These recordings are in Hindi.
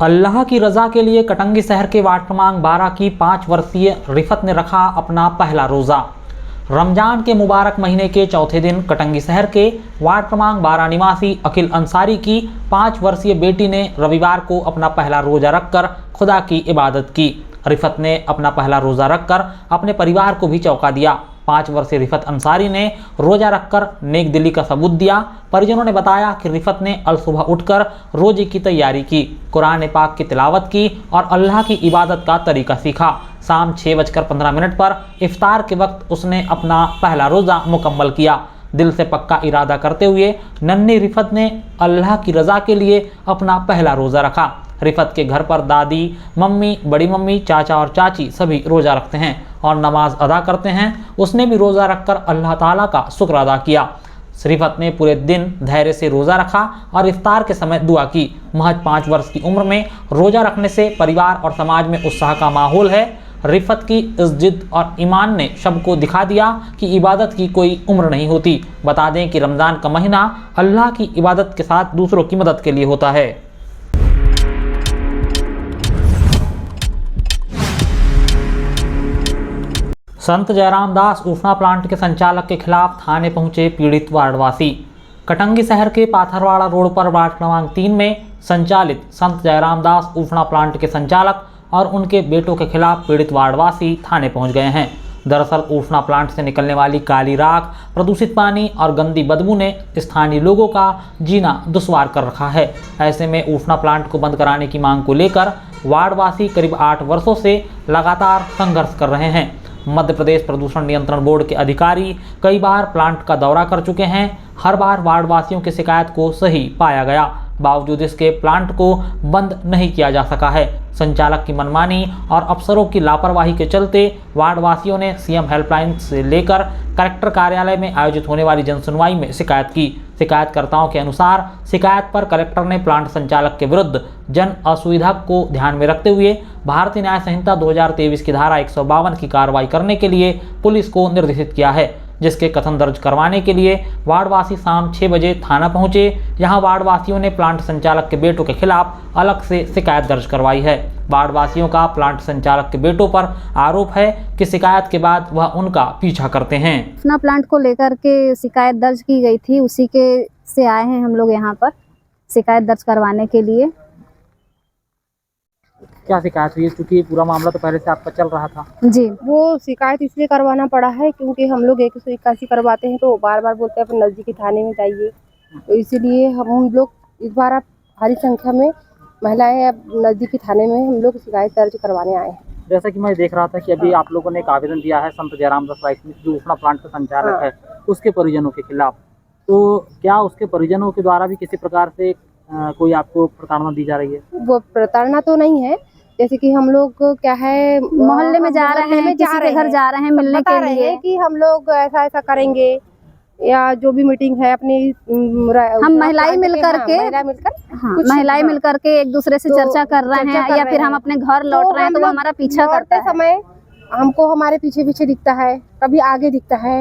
अल्लाह की रज़ा के लिए कटंगी शहर के वार्ड क्रमांक 12 की 5 वर्षीय रिफत ने रखा अपना पहला रोज़ा। रमजान के मुबारक महीने के चौथे दिन कटंगी शहर के वार्ड क्रमांक 12 निवासी अखिल अंसारी की 5 वर्षीय बेटी ने रविवार को अपना पहला रोज़ा रखकर खुदा की इबादत की। रिफत ने अपना पहला रोज़ा रखकर अपने परिवार को भी चौंका दिया। 5 वर्षीय रिफत अंसारी ने रोज़ा रखकर नेक दिली का सबूत दिया। परिजनों ने बताया कि रिफत ने अल सुबह उठकर रोजे की तैयारी की, कुरान पाक की तिलावत की और अल्लाह की इबादत का तरीका सीखा। शाम 6:15 पर इफ्तार के वक्त उसने अपना पहला रोज़ा मुकम्मल किया। दिल से पक्का इरादा करते हुए नन्ही रिफत ने अल्लाह की रज़ा के लिए अपना पहला रोज़ा रखा। रिफत के घर पर दादी, मम्मी, बड़ी मम्मी, चाचा और चाची सभी रोज़ा रखते हैं और नमाज अदा करते हैं। उसने भी रोज़ा रखकर अल्लाह ताला का शुक्र अदा किया। रिफत ने पूरे दिन धैर्य से रोज़ा रखा और इफ्तार के समय दुआ की। महज 5 वर्ष की उम्र में रोज़ा रखने से परिवार और समाज में उत्साह का माहौल है। रिफत की इस जिद और ईमान ने सबको दिखा दिया कि इबादत की कोई उम्र नहीं होती। बता दें कि रमज़ान का महीना अल्लाह की इबादत के साथ दूसरों की मदद के लिए होता है। संत जयराम दास ऊष्मा प्लांट के संचालक के खिलाफ थाने पहुंचे पीड़ित वार्डवासी। कटंगी शहर के पाथरवाड़ा रोड पर वार्ड क्रमांक 3 में संचालित संत जयराम दास ऊष्मा प्लांट के संचालक और उनके बेटों के खिलाफ पीड़ित वार्डवासी थाने पहुंच गए हैं। दरअसल ऊष्मा प्लांट से निकलने वाली काली राख, प्रदूषित पानी और गंदी बदबू ने स्थानीय लोगों का जीना दुश्वार कर रखा है। ऐसे में ऊष्मा प्लांट को बंद कराने की मांग को लेकर वार्डवासी करीब 8 वर्षों से लगातार संघर्ष कर रहे हैं। मध्य प्रदेश प्रदूषण नियंत्रण बोर्ड के अधिकारी कई बार प्लांट का दौरा कर चुके हैं। हर बार वार्डवासियों की शिकायत को सही पाया गया, बावजूद इसके प्लांट को बंद नहीं किया जा सका है। संचालक की मनमानी और अफसरों की लापरवाही के चलते वार्डवासियों ने सीएम हेल्पलाइन से लेकर कलेक्टर कार्यालय में आयोजित होने वाली जनसुनवाई में शिकायत की। शिकायतकर्ताओं के अनुसार शिकायत पर कलेक्टर ने प्लांट संचालक के विरुद्ध जन असुविधा को ध्यान में रखते हुए भारतीय न्याय संहिता 2023 की धारा 152 की कार्रवाई करने के लिए पुलिस को निर्देशित किया है, जिसके कथन दर्ज करवाने के लिए वार्डवासी शाम 6 बजे थाना पहुंचे। यहां वार्डवासियों ने प्लांट संचालक के बेटों के खिलाफ अलग से शिकायत दर्ज करवाई है। वार्डवासियों का प्लांट संचालक के बेटों पर आरोप है कि शिकायत के बाद वह उनका पीछा करते हैं। अपना प्लांट को लेकर के शिकायत दर्ज की गई थी, उसी के से आए हैं हम लोग यहाँ पर शिकायत दर्ज करवाने के लिए। क्या शिकायत हुई है? क्योंकि पूरा मामला तो पहले से आपका चल रहा था। जी, वो शिकायत इसलिए करवाना पड़ा है क्योंकि हम लोग 181 करवाते हैं तो बार बार बोलते हैं अपने नज़दीकी थाने में जाइए, तो इसीलिए हम लोग इस बार आप भारी संख्या में महिलाएं अब नज़दीकी थाने में हम लोग शिकायत दर्ज करवाने आए हैं। जैसा कि मैं देख रहा था कि अभी आप लोगों ने एक आवेदन दिया है संत जयराम दास राइस मिल जो ऊष्मा प्लांट का संचालक है, उसके परिजनों के खिलाफ, तो क्या उसके परिजनों के द्वारा भी किसी प्रकार से कोई आपको प्रताड़ना दी जा रही है? वो प्रताड़ना तो नहीं है, जैसे कि हम लोग क्या है मोहल्ले में जा रहे हैं, किसी के घर जा रहे हैं मिलने के लिए कि हम लोग ऐसा ऐसा करेंगे या जो भी मीटिंग है अपनी हम महिलाएं मिलकर के महिलाएं मिलकर के एक दूसरे से चर्चा कर रहे हैं या फिर हम अपने घर लौट रहे हैं तो वो हमारा पीछा करते समय हमको हमारे पीछे पीछे दिखता है, कभी आगे दिखता है,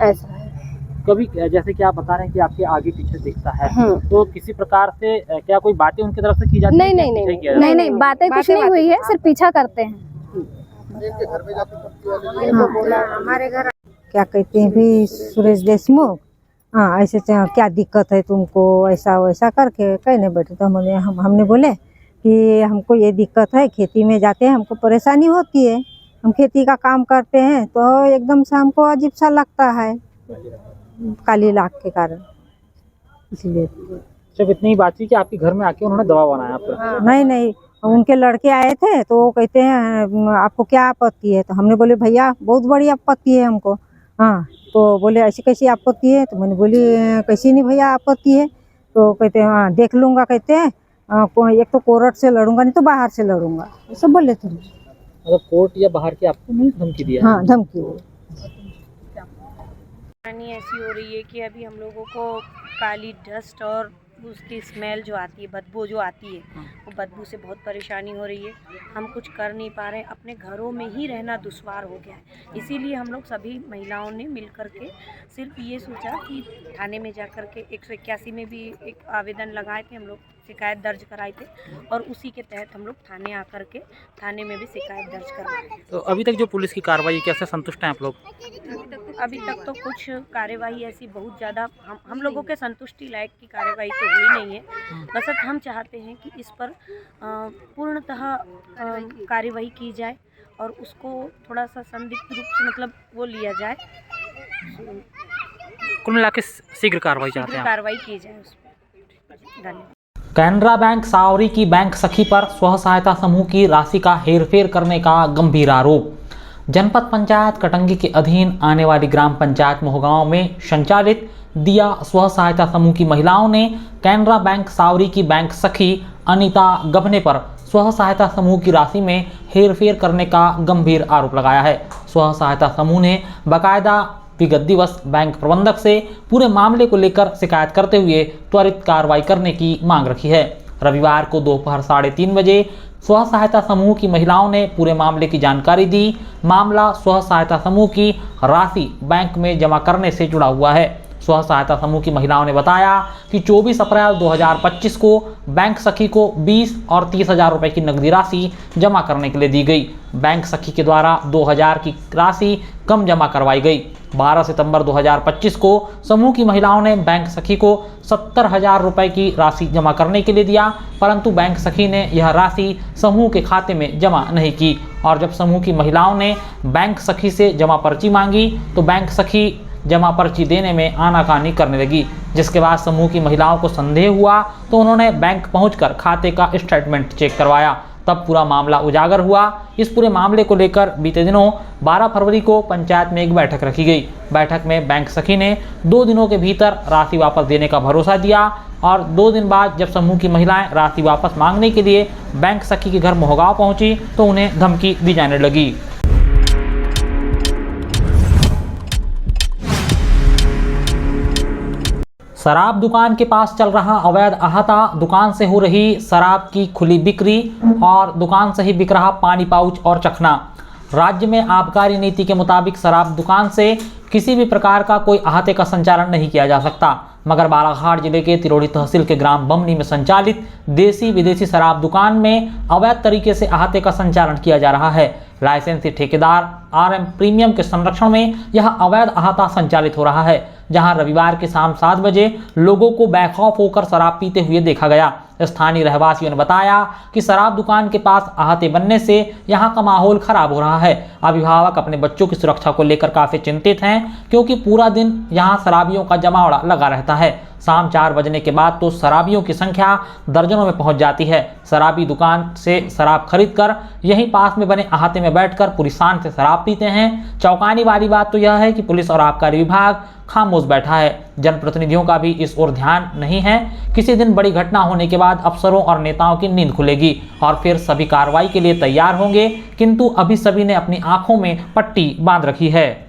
ऐसा है। कभी जैसे कि आप बता रहे हैं कि आपके आगे पीछे दिखता है, तो किसी प्रकार से क्या कोई बातें उनकी तरफ से की जाती है? नहीं, बातें कुछ नहीं हुई है, सिर्फ पीछा करते हैं। हमारे घर क्या कहते हैं भी सुरेश देशमुख, हाँ ऐसे क्या दिक्कत है तुमको, ऐसा वैसा करके कहने बैठे तो हमने बोले कि हमको ये दिक्कत है, खेती में जाते हैं हमको परेशानी होती है, हम खेती का काम करते हैं तो एकदम से हमको अजीब सा लगता है काली लाख के कारण, इसलिए। जब इतनी बात थी कि आपके घर में आके उन्होंने दवा बनाया आप पर? नहीं, उनके लड़के आए थे तो वो कहते हैं आपको क्या आपत्ति है, तो हमने बोले भैया बहुत बड़ी आपत्ति है हमको। हाँ, तो बोले ऐसी कैसी आपत्ति है, तो मैंने बोली कैसी नहीं भैया आपत्ति है, तो कहते हैं हाँ देख लूँगा, कहते हैं एक तो कोर्ट से लड़ूंगा नहीं तो बाहर से लड़ूंगा, ऐसा बोले थे। मतलब कोर्ट या बाहर की आपको धमकी दिया? हाँ, धमकी। ऐसी हो रही है कि अभी हम लोगों को काली डस्ट और उसकी स्मेल जो आती है, बदबू जो आती है, वो बदबू से बहुत परेशानी हो रही है। हम कुछ कर नहीं पा रहे हैं, अपने घरों में ही रहना दुश्वार हो गया है। इसीलिए हम लोग सभी महिलाओं ने मिल कर के सिर्फ ये सोचा कि थाने में जा कर के 181 में भी एक आवेदन लगाए थे हम लोग शिकायत दर्ज कराए थे और उसी के तहत हम लोग थाने आकर के थाने में भी शिकायत दर्ज करवाए। तो अभी तक जो पुलिस की कार्रवाई कैसे संतुष्ट हैं आप लोग? अभी तक तो कुछ कार्यवाही ऐसी बहुत ज़्यादा हम लोगों के संतुष्टि लायक की कार्यवाही तो हुई नहीं है। बस हम चाहते हैं कि इस पर पूर्णतः कार्यवाही की जाए और उसको थोड़ा सा संदिग्ध रूप से मतलब वो लिया जाए, कुल मिला के शीघ्र कार्रवाई चाहते हैं? कार्रवाई की जाए उस पर। धन्यवाद। कैनरा बैंक सावरी की बैंक सखी पर स्व सहायता समूह की राशि का हेरफेर करने का गंभीर आरोप। जनपद पंचायत कटंगी के अधीन आने वाली ग्राम पंचायत मोहगांव में संचालित दिया स्व सहायता समूह की महिलाओं ने कैनरा बैंक सावरी की बैंक सखी अनीता गभने पर स्व सहायता समूह की राशि में हेरफेर करने का गंभीर आरोप लगाया है। स्व सहायता समूह ने बाकायदा विगत दिवस बैंक प्रबंधक से पूरे मामले को लेकर शिकायत करते हुए त्वरित कार्रवाई करने की मांग रखी है। रविवार को दोपहर 3:30 बजे स्व सहायता समूह की महिलाओं ने पूरे मामले की जानकारी दी। मामला स्व सहायता समूह की राशि बैंक में जमा करने से जुड़ा हुआ है। स्व सहायता समूह की महिलाओं ने बताया कि 24 अप्रैल 2025 को बैंक सखी को 20 और 30 हज़ार रुपये की नकदी राशि जमा करने के लिए दी गई। बैंक सखी के द्वारा 2000 की राशि कम जमा करवाई गई। 12 सितंबर 2025 को समूह की महिलाओं ने बैंक सखी को 70,000 रुपये की राशि जमा करने के लिए दिया, परंतु बैंक सखी ने यह राशि समूह के खाते में जमा नहीं की और जब समूह की महिलाओं ने बैंक सखी से जमा पर्ची मांगी तो बैंक सखी जमा पर्ची देने में आनाकानी करने लगी, जिसके बाद समूह की महिलाओं को संदेह हुआ तो उन्होंने बैंक पहुंचकर खाते का स्टेटमेंट चेक करवाया। तब पूरा मामला उजागर हुआ। इस पूरे मामले को लेकर बीते दिनों 12 फरवरी को पंचायत में एक बैठक रखी गई। बैठक में बैंक सखी ने 2 दिनों के भीतर राशि वापस देने का भरोसा दिया और 2 दिन बाद जब समूह की महिलाएं राशि वापस मांगने के लिए बैंक सखी के घर मोहगांव पहुंची तो उन्हें धमकी दी जाने लगी। शराब दुकान के पास चल रहा अवैध अहाता, दुकान से हो रही शराब की खुली बिक्री और दुकान से ही बिक रहा पानी पाउच और चखना। राज्य में आबकारी नीति के मुताबिक शराब दुकान से किसी भी प्रकार का कोई अहाते का संचालन नहीं किया जा सकता, मगर बालाघाट जिले के तिरोड़ी तहसील के ग्राम बमनी में संचालित देसी विदेशी शराब दुकान में अवैध तरीके से अहाते का संचालन किया जा रहा है। लाइसेंसी ठेकेदार RM प्रीमियम के संरक्षण में यह अवैध अहाता संचालित हो रहा है, जहां रविवार की शाम 7 बजे लोगों को बेखौफ होकर शराब पीते हुए देखा गया। स्थानीय रहवासियों ने बताया कि शराब दुकान के पास अहाते बनने से यहां का माहौल खराब हो रहा है। अभिभावक अपने बच्चों की सुरक्षा को लेकर काफी चिंतित हैं, क्योंकि पूरा दिन यहां शराबियों का जमावड़ा लगा रहता है। शाम 4 बजने के बाद तो शराबियों की संख्या दर्जनों में पहुंच जाती है। शराबी दुकान से शराब खरीदकर यहीं पास में बने अहाते में बैठकर पूरी शान से शराब पीते हैं। चौंकाने वाली बात तो यह है कि पुलिस और आबकारी विभाग खामोश बैठा है। जनप्रतिनिधियों का भी इस ओर ध्यान नहीं है। किसी दिन बड़ी घटना होने के बाद अफसरों और नेताओं की नींद खुलेगी और फिर सभी कार्रवाई के लिए तैयार होंगे, किंतु अभी सभी ने अपनी आंखों में पट्टी बांध रखी है।